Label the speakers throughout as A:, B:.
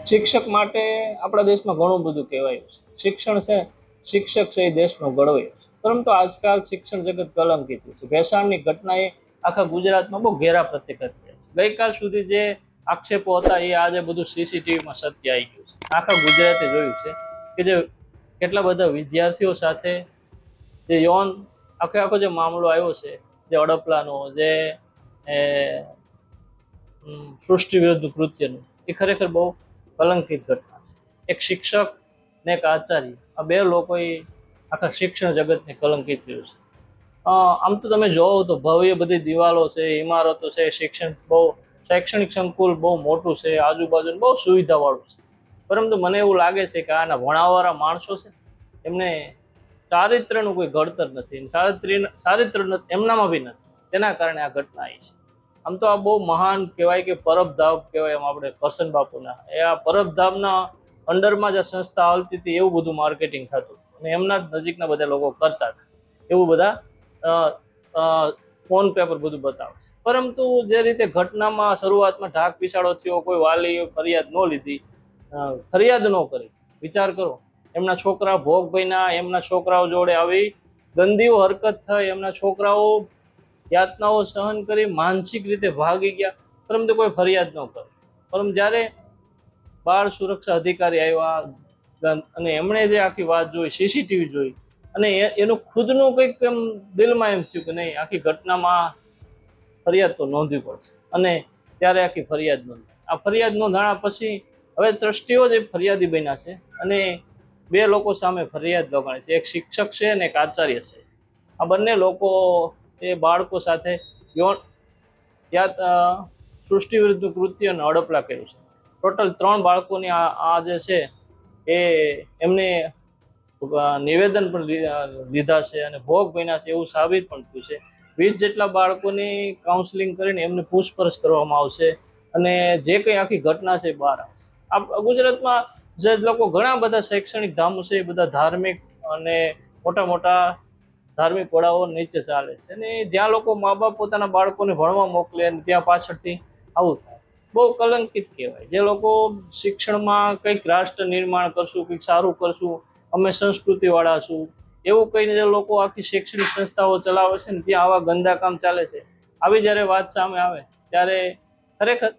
A: શિક્ષક માટે આપણા દેશમાં ઘણું બધું કહેવાયું છે. શિક્ષણ છે, શિક્ષક છે એ દેશનો ઘડવૈયો છે. પરંતુ આજકાલ શિક્ષણ જગત કલંકિત છે. ભેસાણની ઘટનાએ આખા ગુજરાતમાં બહુ ઘેરા પ્રતિઘાત કર્યા છે. ગઈકાલ સુધી જે આક્ષેપો હતા એ આજે બધું સીસીટીવીમાં સત્ય આવી ગયું છે. આખા ગુજરાતે જોયું છે કે જે કેટલા બધા વિદ્યાર્થીઓ સાથે જે યૌન આખો જે મામલો આવ્યો છે, જે હડપલાનો, જે સૃષ્ટિ વિરુદ્ધ કૃત્યનું, એ ખરેખર બહુ કલંકિત ઘટના છે. એક શિક્ષક ને એક આચાર્ય, આ બે લોકોએ આખા શિક્ષણ જગતને કલંકિત કર્યું છે. આમ તો તમે જોવો તો ભવ્ય બધી દિવાલો છે, ઇમારતો છે, શૈક્ષણિક સંકુલ બહુ મોટું છે, આજુબાજુ બહુ સુવિધા વાળું છે. પરંતુ મને એવું લાગે છે કે આના ભણાવવાળા માણસો છે એમને ચારિત્રનું કોઈ ઘડતર નથી, ચારિત્ર એમનામાં બી નથી. તેના કારણે આ ઘટના આવી છે. આમ તો આ બહુ મહાન કહેવાય કે પરબધામ કહેવાય. એમ આપણે કરશન બાપુના આ પરબધામના અંડરમાં જે સંસ્થા હાલતી હતી એવું બધું માર્કેટિંગ થતું અને એમના જ નજીકના બધા લોકો કરતા હતા એવું બધા ફોન પેપર બધું બતાવે છે. પરંતુ જે રીતે ઘટનામાં શરૂઆતમાં ઢાક પીછાડો થયો, કોઈ વાલીએ ફરિયાદ ન લીધી, ફરિયાદ ન કરી. વિચાર કરો, એમના છોકરા ભોગ ભઈના, એમના છોકરાઓ જોડે આવી ગંદીઓ હરકત થઈ, એમના છોકરાઓ યાતનાઓ સહન કરી માનસિક રીતે ભાગી ગયા, પરંતુ કોઈ ફરિયાદ ન કરી. પરંતુ જ્યારે બાળ સુરક્ષા અધિકારી આવ્યા અને એમણે જે આખી વાત જોઈ, સીસીટીવી જોઈ, અને એનું ખુદનું કંઈક એમ દિલમાં એમ થયું કે નહીં, આખી ઘટનામાં ફરિયાદ તો નોંધવી પડશે. અને ત્યારે આખી ફરિયાદ નોંધાઈ. આ ફરિયાદ નોંધાણા પછી હવે ટ્રસ્ટીઓ જ ફરિયાદી બન્યા છે અને બે લોકો સામે ફરિયાદ લગાડી છે. એક શિક્ષક છે અને એક આચાર્ય છે. આ બંને લોકો એ બાળકો સાથે સૃષ્ટિ વિરુદ્ધ કૃત્ય અને હડપલા કર્યું છે. ટોટલ 3 બાળકોની આ જે છે એ એમને નિવેદન પણ લીધા છે અને ભોગ બન્યા છે એવું સાબિત પણ થયું છે. 20 જેટલા બાળકોની કાઉન્સેલિંગ કરીને એમને પૂછપરછ કરવામાં આવશે અને જે કંઈ આખી ઘટના છે બહાર આવશે. આ ગુજરાતમાં જે લોકો ઘણા બધા શૈક્ષણિક ધામો છે એ બધા ધાર્મિક અને મોટા મોટા ધાર્મિક વડાઓ નીચે ચાલે છે અને જ્યાં લોકો મા બાપ પોતાના બાળકોને ભણવા મોકલે અને ત્યાં પાછળથી આવું થાય, બહુ કલંકિત કહેવાય. જે લોકો શિક્ષણમાં કંઈક રાષ્ટ્ર નિર્માણ કરશું, કંઈક સારું કરશું, અમે સંસ્કૃતિ વાળા છું એવું કહીને જે લોકો આખી શૈક્ષણિક સંસ્થાઓ ચલાવે છે ને ત્યાં આવા ગંદા કામ ચાલે છે, આવી જ્યારે વાત સામે આવે ત્યારે ખરેખર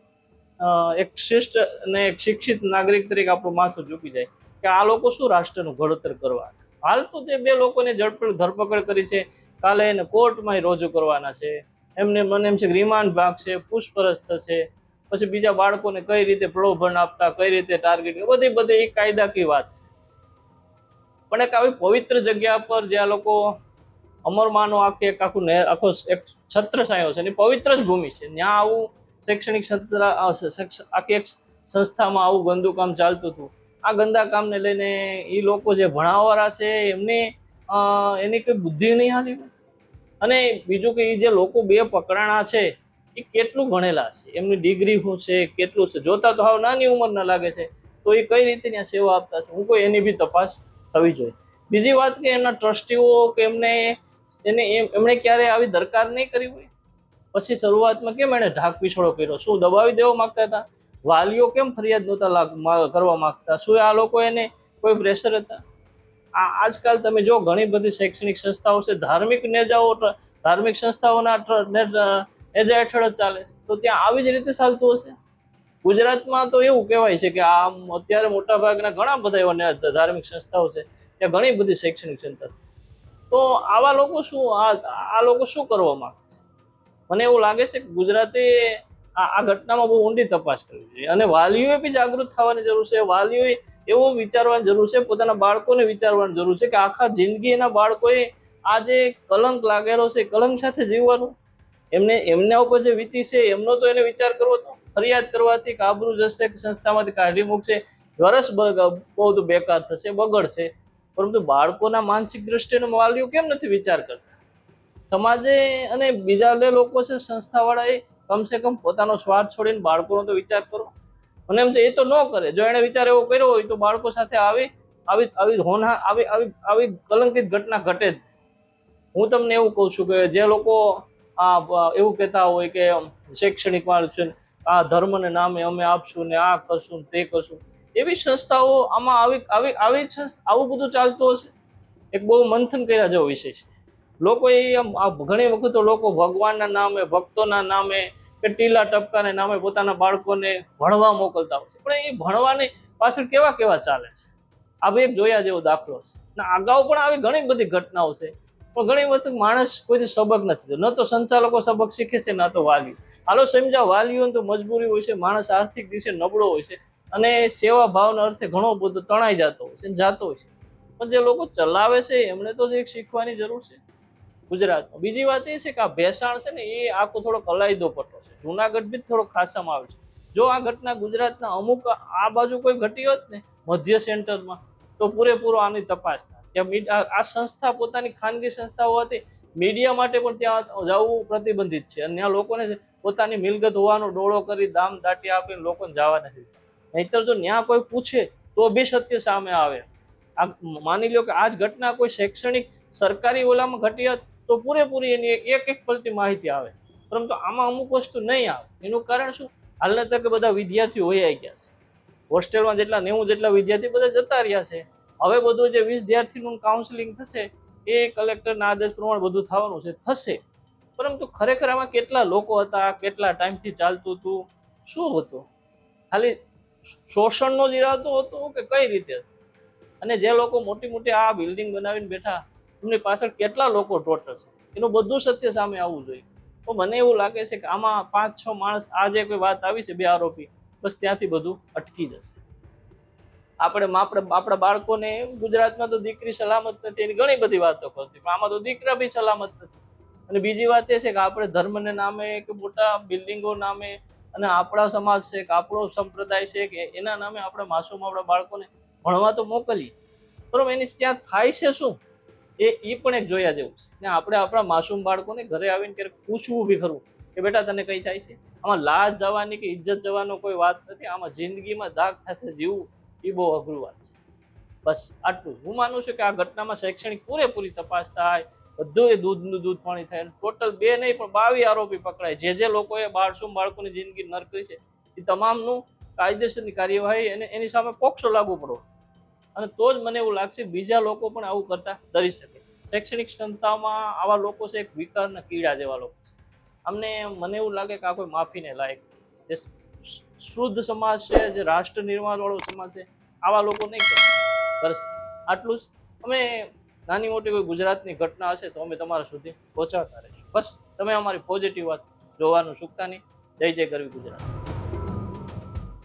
A: એક શિષ્ટ અને એક શિક્ષિત નાગરિક તરીકે આપણું માથું ઝૂકી જાય કે આ લોકો શું રાષ્ટ્રનું ઘડતર કરવા. હાલ તો જે બે લોકોને ધરપકડ કરી છે, કાલે એને કોર્ટમાં રજૂ કરવાના છે. એમને મને એમ છે કે રિમાન્ડ ભાગશે, પૂછપરછ થશે, પછી બીજા બાળકોને કઈ રીતે પ્રલોભન આપતા, કઈ રીતે ટાર્ગેટ, બધી એક કાયદાકીય વાત છે. પણ એક આવી પવિત્ર જગ્યા પર જ્યાં લોકો અમરમાનો આખો એક છત્રછાયો છે, પવિત્ર જ ભૂમિ છે, ત્યાં આવું શૈક્ષણિક આખી એક સંસ્થામાં આવું ગંદુ કામ ચાલતું હતું. આ ગંદા કામને લઈને એ લોકો જે ભણાવવાળા છે એની કોઈ બુદ્ધિ નહીં હાલી. અને બીજું કે એ જે લોકો બે પકડાણા છે એ કેટલું ભણેલા છે, એમની ડિગ્રી શું છે, કેટલું છે, જોતા તો હાવ નાની ઉંમરના લાગે છે, તો એ કઈ રીતે ત્યાં સેવા આપતા છે, હું કોઈ એની બી તપાસ થવી જોઈએ. બીજી વાત કે એમના ટ્રસ્ટીઓ કે એમણે ક્યારે આવી દરકાર નહીં કરી હોય, પછી શરૂઆતમાં કેમ એણે ઢાક પીછોડો કર્યો? શું દબાવી દેવા માંગતા હતા? વાલીઓ કેમ ફરિયાદ નહોતા કરવા માંગતા? શું આ લોકો એને કોઈ પ્રેશર હતા? આજકાલ તમે જો ઘણી બધી શૈક્ષણિક સંસ્થાઓ છે, ધાર્મિક સંસ્થાઓના નેજા હેઠળ જ ચાલે છે, તો ત્યાં આવી જ રીતે ચાલતું હશે. ગુજરાતમાં તો એવું કહેવાય છે કે આમ અત્યારે મોટા ભાગના ઘણા બધા એવા ધાર્મિક સંસ્થાઓ છે, ત્યાં ઘણી બધી શૈક્ષણિક સંસ્થા છે. તો આવા લોકો શું કરવા માંગે છે? મને એવું લાગે છે કે ગુજરાતે આ ઘટનામાં બહુ ઊંડી તપાસ કરવી જોઈએ અને વાલીઓએ બી જાગૃત થવાની જરૂર છે. વાલીઓએ એવું વિચારવાની જરૂર છે, પોતાના બાળકોને વિચારવાની જરૂર છે કે આખા જિંદગી એના બાળકોએ આ જે કલંક લાગેલો છે, કલંક સાથે જીવવાનું, એમના ઉપર જે વીતી છે એમનો તો એને વિચાર કરવો હતો. ફરિયાદ કરવાથી આબરૂ જશે, સંસ્થામાંથી કાઢી મૂકશે, વર્ષ બહુ બેકાર થશે, બગડશે. પરંતુ બાળકોના માનસિક દ્રષ્ટિનો વાલીઓ કેમ નથી વિચાર કરતા? સમાજે અને બીજા લોકો છે સંસ્થાવાળાએ કમસે કમ પોતાનો સ્વાર્થ છોડીને બાળકોનો તો વિચાર કરો. મને એમ છે એ તો ન કરે. જો એને વિચાર એવો કર્યો હોય તો બાળકો સાથે આવી આવી આવી હોના આવી આવી આવી કલંકિત ઘટના ઘટે જ. હું તમને એવું કહું છું કે જે લોકો એવું કહેતા હોય કે શૈક્ષણિક છે, આ ધર્મને નામે અમે આપશું ને આ કરશું તે કરશું, એવી સંસ્થાઓ આમાં આવી આવી આવી આવું બધું ચાલતું હશે. એક બહુ મંથન કર્યા જેવો વિષય છે. લોકો ઘણી વખત લોકો ભગવાનના નામે, ભક્તોના નામે કે ટીલા ટપકાને નામે પોતાના બાળકોને ભણવા મોકલતા હોય છે, પણ એ ભણવાની પાછળ કેવા કેવા ચાલે છે આ એક જોયા જેવો દાખલો છે. અગાઉ પણ આવી ઘણી બધી ઘટનાઓ છે, પણ ઘણી વખત માણસ કોઈથી સબક નથી. ન તો સંચાલકો સબક શીખે છે, ના તો વાલીઓ. હાલો સમજાવ, વાલીઓને તો મજબૂરી હોય છે, માણસ આર્થિક રીતે નબળો હોય છે અને સેવા ભાવના અર્થે ઘણો બધો તણાઈ જતો હોય છે, જાતો હોય છે. પણ જે લોકો ચલાવે છે એમને તો એક શીખવાની જરૂર છે ગુજરાતમાં. બીજી વાત એ છે કે આ ભેસાણ છે ને એ આખો થોડો કલાયદો પટ્ટો છે. જુનાગઢ બી થોડો ખાસામાં આવે છે. જો આ ઘટના ગુજરાતના અમુક આ બાજુ કોઈ ઘટી હોત ને મધ્ય સેન્ટરમાં, તો પૂરેપૂરો આની તપાસ થાય. આ સંસ્થા પોતાની ખાનગી સંસ્થાઓ હતી, મીડિયા માટે પણ ત્યાં જવું પ્રતિબંધિત છે અને ત્યાં લોકોને પોતાની મિલકત હોવાનો ડોળો કરી દામ દાટી આપીને લોકોને જવા નથી. નહીતર જો ત્યાં કોઈ પૂછે તો બી સત્ય સામે આવે. આ માની લો કે આ જ ઘટના કોઈ શૈક્ષણિક સરકારી ઓલામાં ઘટી હોત તો પૂરેપૂરી એની એક એક પલટી માહિતી આવે, પરંતુ આમાં અમુક વસ્તુ નહીં આવે. એનું કારણ શું? હાલના તકે બધા વિદ્યાર્થીઓ વહી ગયા છે. હોસ્ટેલમાં જેટલા 90 જેટલા વિદ્યાર્થી બધા જતા રહ્યા છે. હવે બધું જે 20 વિદ્યાર્થીનું કાઉન્સેલિંગ થશે એ કલેક્ટરના આદેશ પ્રમાણે બધું થવાનું છે, થશે. પરંતુ ખરેખર આમાં કેટલા લોકો હતા, કેટલા ટાઈમથી ચાલતું હતું, શું હતું? ખાલી શોષણનો જ ઈરાદો હતો કે કઈ રીતે? અને જે લોકો મોટી મોટી આ બિલ્ડિંગ બનાવીને બેઠા એમની પાછળ કેટલા લોકો ટોટલ છે, એનું બધું સત્ય સામે આવવું જોઈએ. તો મને એવું લાગે છે કે આમાં 5-6 માણસ આ જે કોઈ વાત આવી છે, 2 આરોપી, બસ ત્યાંથી બધું અટકી જશે. આપણા બાળકોને ગુજરાતમાં તો દીકરી સલામત નથી એની ઘણી બધી વાતો કરતી, પણ આમાં તો દીકરા બી સલામત નથી. અને બીજી વાત એ છે કે આપણે ધર્મને નામે કે મોટા બિલ્ડિંગો નામે અને આપણા સમાજ છે કે આપણો સંપ્રદાય છે કે એના નામે આપણે માસૂમ આપણા બાળકોને ભણવા તો મોકલીએ, બરોબર, એની ત્યાં થાય છે શું એ પણ એક જોયા જેવું છે. ને આપણે આપણા માસૂમ બાળકોને ઘરે આવીને ક્યારેક પૂછવું બી ખરું કે બેટા તને કઈ થાય છે. આમાં લાજ જવાની કે ઇજ્જત જવાનો કોઈ વાત નથી. આમાં જિંદગીમાં દાગ સાથે જીવવું એ બહુ અઘરું વાત છે. બસ આટલું હું માનું છું કે આ ઘટનામાં શૈક્ષણિક પૂરેપૂરી તપાસ થાય, બધું એ દૂધનું દૂધ પાણી થાય. ટોટલ 2 નહીં પણ 22 આરોપી પકડાય. જે લોકોએ બાળકોની જિંદગી નરકી છે એ તમામનું કાયદેસરની કાર્યવાહી અને એની સામે પોક્સો લાગુ પડવો. અને તો જ મને એવું લાગશે બીજા લોકો પણ આવું કરતા ડરી શકે. શૈક્ષણિક સંસ્થામાં આવા લોકો છે એક વિકારના કીડા જેવા લોકો છે. મને એવું લાગે કે આ કોઈ માફીને લાયક. જે શુદ્ધ સમાજ છે, જે રાષ્ટ્ર નિર્માણ વાળો સમાજ છે, આવા લોકો નહીં કરે. બસ આટલું જ. અમે નાની મોટી કોઈ ગુજરાતની ઘટના હશે તો અમે તમારા સુધી પહોંચાડતા રહીશું. બસ તમે અમારી પોઝિટિવ વાત જોવાનું ચૂકતા નહીં. જય જય ગરવી ગુજરાત.